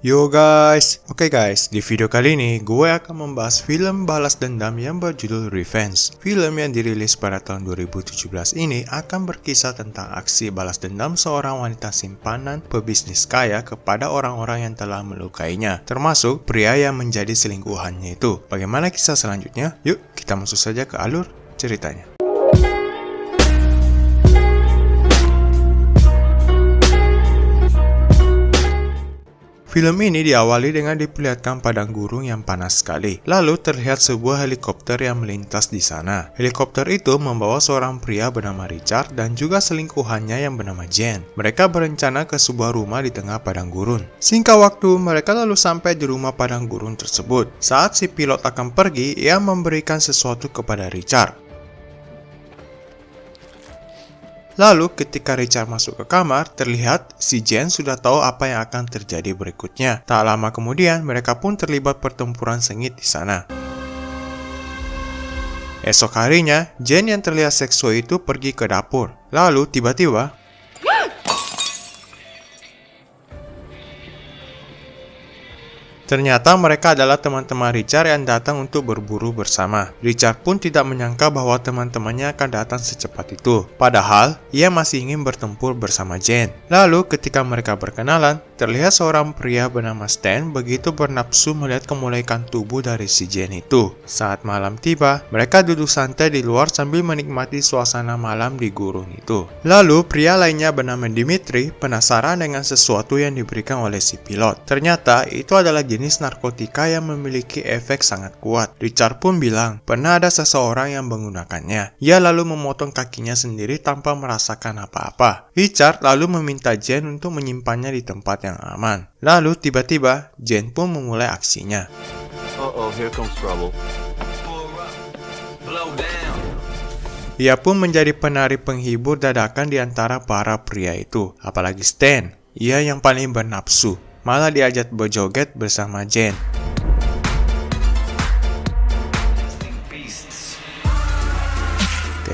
Yo guys, oke guys, di video kali ini gue akan membahas film balas dendam yang berjudul Revenge. Film yang dirilis pada tahun 2017 ini akan berkisah tentang aksi balas dendam seorang wanita simpanan pebisnis kaya kepada orang-orang yang telah melukainya, termasuk pria yang menjadi selingkuhannya itu. Bagaimana kisah selanjutnya? Yuk kita masuk saja ke alur ceritanya. Film ini diawali dengan diperlihatkan padang gurun yang panas sekali. Lalu terlihat sebuah helikopter yang melintas di sana. Helikopter itu membawa seorang pria bernama Richard dan juga selingkuhannya yang bernama Jen. Mereka berencana ke sebuah rumah di tengah padang gurun. Singkat waktu, mereka lalu sampai di rumah padang gurun tersebut. Saat si pilot akan pergi, ia memberikan sesuatu kepada Richard. Lalu ketika Richard masuk ke kamar, terlihat si Jen sudah tahu apa yang akan terjadi berikutnya. Tak lama kemudian, mereka pun terlibat pertempuran sengit di sana. Esok harinya, Jen yang terlihat seksual itu pergi ke dapur. Lalu tiba-tiba, ternyata mereka adalah teman-teman Richard yang datang untuk berburu bersama. Richard pun tidak menyangka bahwa teman-temannya akan datang secepat itu. Padahal, ia masih ingin bertempur bersama Jen. Lalu ketika mereka berkenalan, terlihat seorang pria bernama Stan begitu bernafsu melihat kemuliaan tubuh dari si Jen itu. Saat malam tiba, mereka duduk santai di luar sambil menikmati suasana malam di gurun itu. Lalu pria lainnya bernama Dimitri penasaran dengan sesuatu yang diberikan oleh si pilot. Ternyata itu adalah jenis narkotika yang memiliki efek sangat kuat. Richard pun bilang, pernah ada seseorang yang menggunakannya. Ia lalu memotong kakinya sendiri tanpa merasakan apa-apa. Richard lalu meminta Jen untuk menyimpannya di tempat yang aman. Lalu tiba-tiba, Jen pun memulai aksinya. Here comes trouble. Ia pun menjadi penari penghibur dadakan di antara para pria itu. Apalagi Stan, ia yang paling bernafsu. Malah diajak berjoget bersama Jen.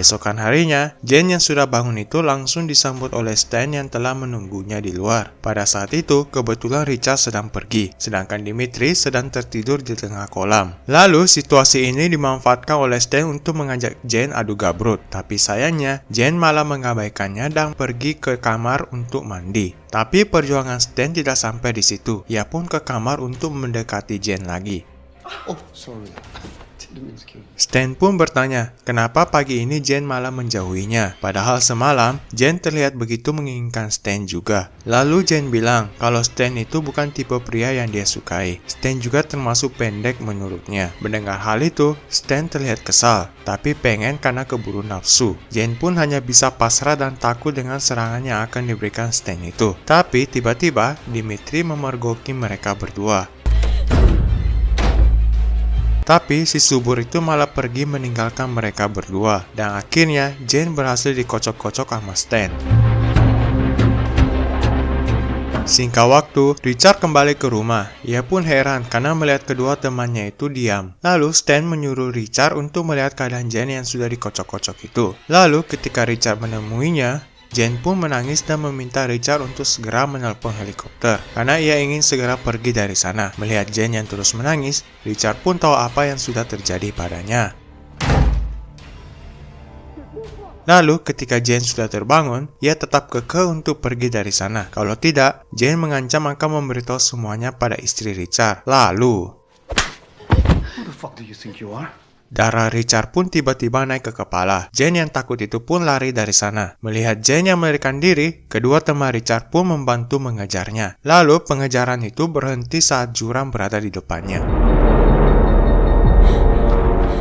Keesokan harinya, Jen yang sudah bangun itu langsung disambut oleh Stan yang telah menunggunya di luar. Pada saat itu, kebetulan Richard sedang pergi, sedangkan Dimitri sedang tertidur di tengah kolam. Lalu, situasi ini dimanfaatkan oleh Stan untuk mengajak Jen adu gabrut. Tapi sayangnya, Jen malah mengabaikannya dan pergi ke kamar untuk mandi. Tapi perjuangan Stan tidak sampai di situ. Ia pun ke kamar untuk mendekati Jen lagi. Oh, sorry. Stan pun bertanya, kenapa pagi ini Jen malah menjauhinya? Padahal semalam, Jen terlihat begitu menginginkan Stan juga. Lalu Jen bilang, kalau Stan itu bukan tipe pria yang dia sukai. Stan juga termasuk pendek menurutnya. Mendengar hal itu, Stan terlihat kesal, tapi pengen karena keburu nafsu. Jen pun hanya bisa pasrah dan takut dengan serangan yang akan diberikan Stan itu. Tapi tiba-tiba, Dimitri memergoki mereka berdua. Tapi si subur itu malah pergi meninggalkan mereka berdua. Dan akhirnya Jen berhasil dikocok-kocok sama Stan. Singkat waktu, Richard kembali ke rumah. Ia pun heran karena melihat kedua temannya itu diam. Lalu Stan menyuruh Richard untuk melihat keadaan Jen yang sudah dikocok-kocok itu. Lalu ketika Richard menemuinya, Jen pun menangis dan meminta Richard untuk segera menelpon helikopter karena ia ingin segera pergi dari sana. Melihat Jen yang terus menangis, Richard pun tahu apa yang sudah terjadi padanya. Lalu ketika Jen sudah terbangun, ia tetap kekeh untuk pergi dari sana. Kalau tidak, Jen mengancam akan memberitahu semuanya pada istri Richard. Lalu, Who the fuck do you think you are? darah Richard pun tiba-tiba naik ke kepala. Jen yang takut itu pun lari dari sana. Melihat Jen yang melarikan diri, kedua teman Richard pun membantu mengejarnya. Lalu pengejaran itu berhenti saat jurang berada di depannya.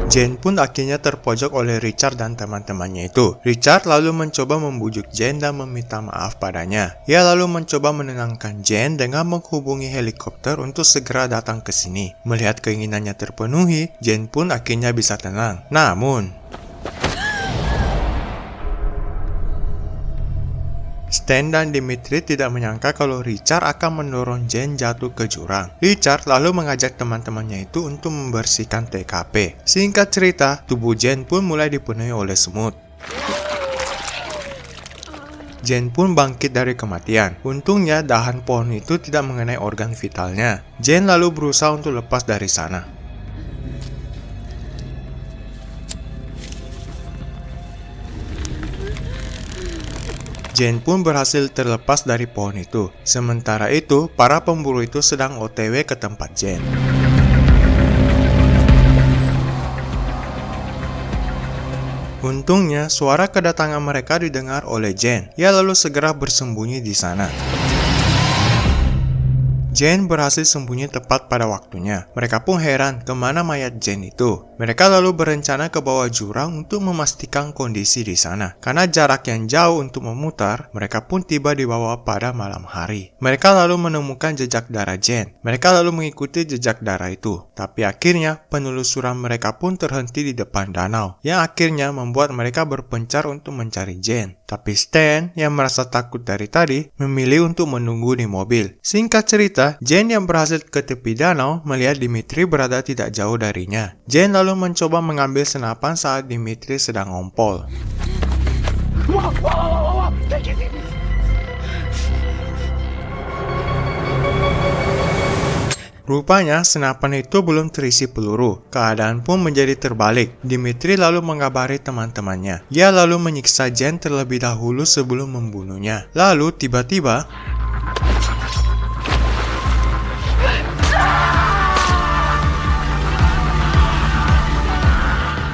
Jen pun akhirnya terpojok oleh Richard dan teman-temannya itu. Richard lalu mencoba membujuk Jen dan meminta maaf padanya. Ia lalu mencoba menenangkan Jen dengan menghubungi helikopter untuk segera datang ke sini. Melihat keinginannya terpenuhi, Jen pun akhirnya bisa tenang. Namun, Stan dan Dimitri tidak menyangka kalau Richard akan mendorong Jen jatuh ke jurang. Richard lalu mengajak teman-temannya itu untuk membersihkan TKP. Singkat cerita, tubuh Jen pun mulai dipenuhi oleh semut. Jane pun bangkit dari kematian. Untungnya dahan pohon itu tidak mengenai organ vitalnya. Jane lalu berusaha untuk lepas dari sana. Jane pun berhasil terlepas dari pohon itu. Sementara itu, para pemburu itu sedang OTW ke tempat Jane. Untungnya, suara kedatangan mereka didengar oleh Jane. Ia lalu segera bersembunyi di sana. Jane berhasil sembunyi tepat pada waktunya. Mereka pun heran kemana mayat Jane itu. Mereka lalu berencana ke bawah jurang untuk memastikan kondisi di sana. Karena jarak yang jauh untuk memutar, mereka pun tiba di bawah pada malam hari. Mereka lalu menemukan jejak darah Jane. Mereka lalu mengikuti jejak darah itu. Tapi akhirnya, penelusuran mereka pun terhenti di depan danau. Yang akhirnya membuat mereka berpencar untuk mencari Jane. Tapi Stan, yang merasa takut dari tadi, memilih untuk menunggu di mobil. Singkat cerita, Jane yang berhasil ke tepi danau melihat Dimitri berada tidak jauh darinya. Jane lalu mencoba mengambil senapan saat Dimitri sedang ngompol. Rupanya senapan itu belum terisi peluru. Keadaan pun menjadi terbalik. Dimitri lalu mengabari teman-temannya. Ia lalu menyiksa Jane terlebih dahulu sebelum membunuhnya. Lalu tiba-tiba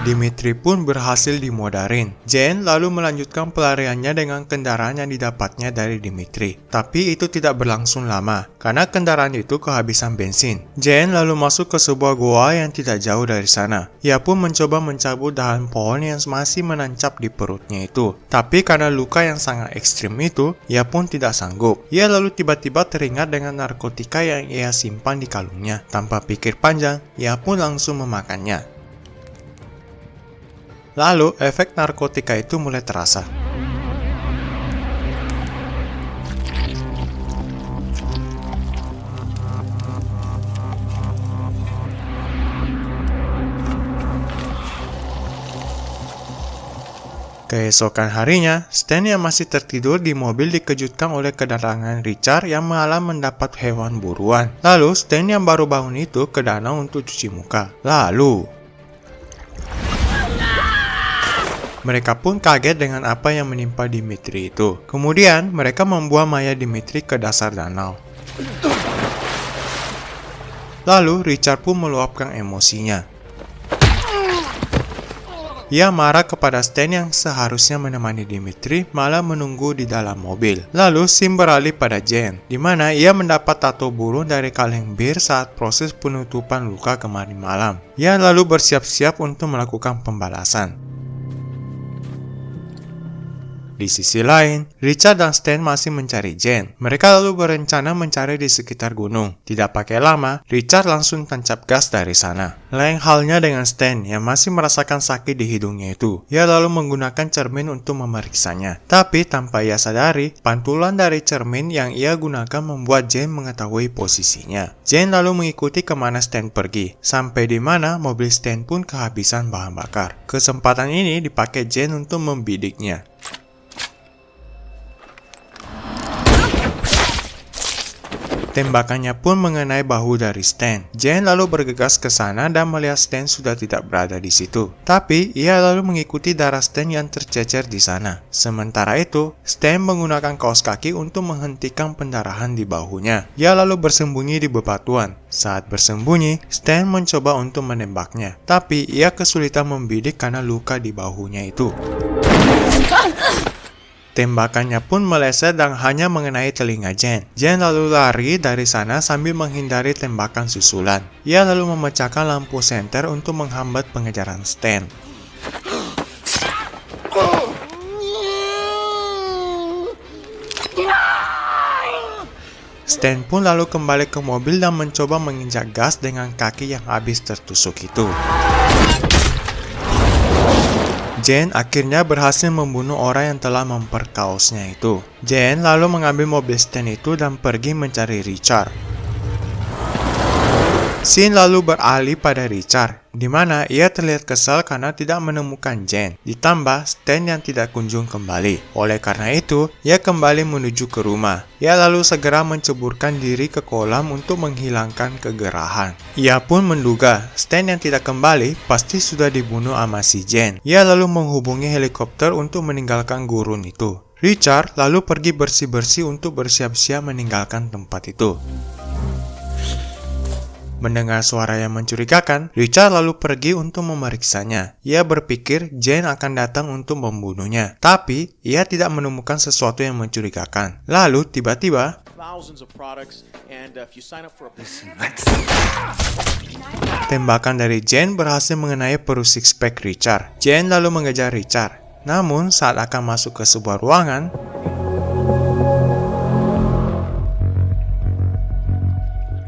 Dimitri pun berhasil dimodarin. Jane lalu melanjutkan pelariannya dengan kendaraan yang didapatnya dari Dimitri. Tapi itu tidak berlangsung lama, karena kendaraan itu kehabisan bensin. Jane lalu masuk ke sebuah goa yang tidak jauh dari sana. Ia pun mencoba mencabut dahan pohon yang masih menancap di perutnya itu. Tapi karena luka yang sangat ekstrim itu, ia pun tidak sanggup. Ia lalu tiba-tiba teringat dengan narkotika yang ia simpan di kalungnya. Tanpa pikir panjang, ia pun langsung memakannya. Lalu, efek narkotika itu mulai terasa. Keesokan harinya, Stan yang masih tertidur di mobil dikejutkan oleh kedatangan Richard yang malah mendapat hewan buruan. Lalu, Stan yang baru bangun itu ke danau untuk cuci muka. Mereka pun kaget dengan apa yang menimpa Dimitri itu. Kemudian, mereka membuang mayat Dimitri ke dasar danau. Lalu, Richard pun meluapkan emosinya. Ia marah kepada Stan yang seharusnya menemani Dimitri, malah menunggu di dalam mobil. Lalu, Sim beralih pada Jane, di mana ia mendapat tato burung dari kaleng bir saat proses penutupan luka kemarin malam. Ia lalu bersiap-siap untuk melakukan pembalasan. Di sisi lain, Richard dan Stan masih mencari Jane. Mereka lalu berencana mencari di sekitar gunung. Tidak pakai lama, Richard langsung tancap gas dari sana. Lain halnya dengan Stan yang masih merasakan sakit di hidungnya itu. Ia lalu menggunakan cermin untuk memeriksanya. Tapi tanpa ia sadari, pantulan dari cermin yang ia gunakan membuat Jane mengetahui posisinya. Jane lalu mengikuti kemana Stan pergi. Sampai di mana mobil Stan pun kehabisan bahan bakar. Kesempatan ini dipakai Jane untuk membidiknya. Tembakannya pun mengenai bahu dari Stan. Jane lalu bergegas ke sana dan melihat Stan sudah tidak berada di situ. Tapi, ia lalu mengikuti darah Stan yang tercecer di sana. Sementara itu, Stan menggunakan kaos kaki untuk menghentikan pendarahan di bahunya. Ia lalu bersembunyi di bebatuan. Saat bersembunyi, Stan mencoba untuk menembaknya. Tapi, ia kesulitan membidik karena luka di bahunya itu. Tembakannya pun meleset dan hanya mengenai telinga Jane. Jane lalu lari dari sana sambil menghindari tembakan susulan. Ia lalu memecahkan lampu senter untuk menghambat pengejaran Stan. Stan pun lalu kembali ke mobil dan mencoba menginjak gas dengan kaki yang habis tertusuk itu. Jane akhirnya berhasil membunuh orang yang telah memperkaosnya itu. Jane lalu mengambil mobil Stan itu dan pergi mencari Richard. Scene lalu beralih pada Richard, di mana ia terlihat kesal karena tidak menemukan Jane, ditambah Stan yang tidak kunjung kembali. Oleh karena itu, ia kembali menuju ke rumah. Ia lalu segera menceburkan diri ke kolam untuk menghilangkan kegerahan. Ia pun menduga Stan yang tidak kembali pasti sudah dibunuh sama si Jane. Ia lalu menghubungi helikopter untuk meninggalkan gurun itu. Richard lalu pergi bersih-bersih untuk bersiap-siap meninggalkan tempat itu. Mendengar suara yang mencurigakan, Richard lalu pergi untuk memeriksanya. Ia berpikir Jane akan datang untuk membunuhnya, tapi ia tidak menemukan sesuatu yang mencurigakan. Lalu tiba-tiba, tembakan dari Jane berhasil mengenai perut six-pack Richard. Jane lalu mengejar Richard. Namun saat akan masuk ke sebuah ruangan,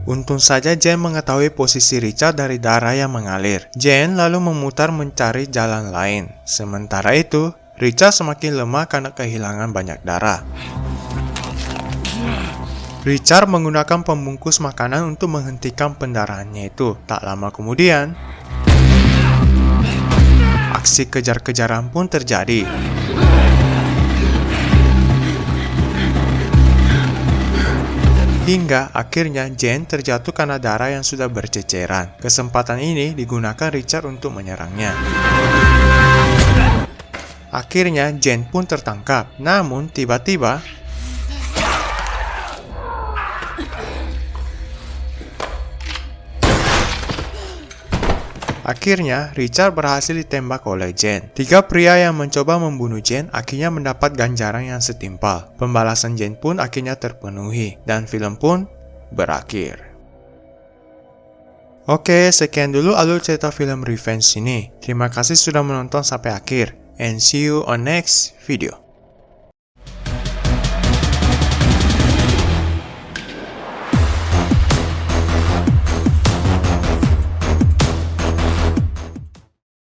untung saja Jane mengetahui posisi Richard dari darah yang mengalir. Jane lalu memutar mencari jalan lain. Sementara itu, Richard semakin lemah karena kehilangan banyak darah. Richard menggunakan pembungkus makanan untuk menghentikan pendarahannya itu. Tak lama kemudian, aksi kejar-kejaran pun terjadi. Hingga akhirnya Jane terjatuh karena darah yang sudah berceceran. Kesempatan ini digunakan Richard untuk menyerangnya. Akhirnya Jane pun tertangkap. Namun tiba-tiba Richard berhasil ditembak oleh Jane. 3 pria yang mencoba membunuh Jane akhirnya mendapat ganjaran yang setimpal. Pembalasan Jane pun akhirnya terpenuhi, dan film pun berakhir. Oke, sekian dulu alur cerita film Revenge ini. Terima kasih sudah menonton sampai akhir, and see you on next video.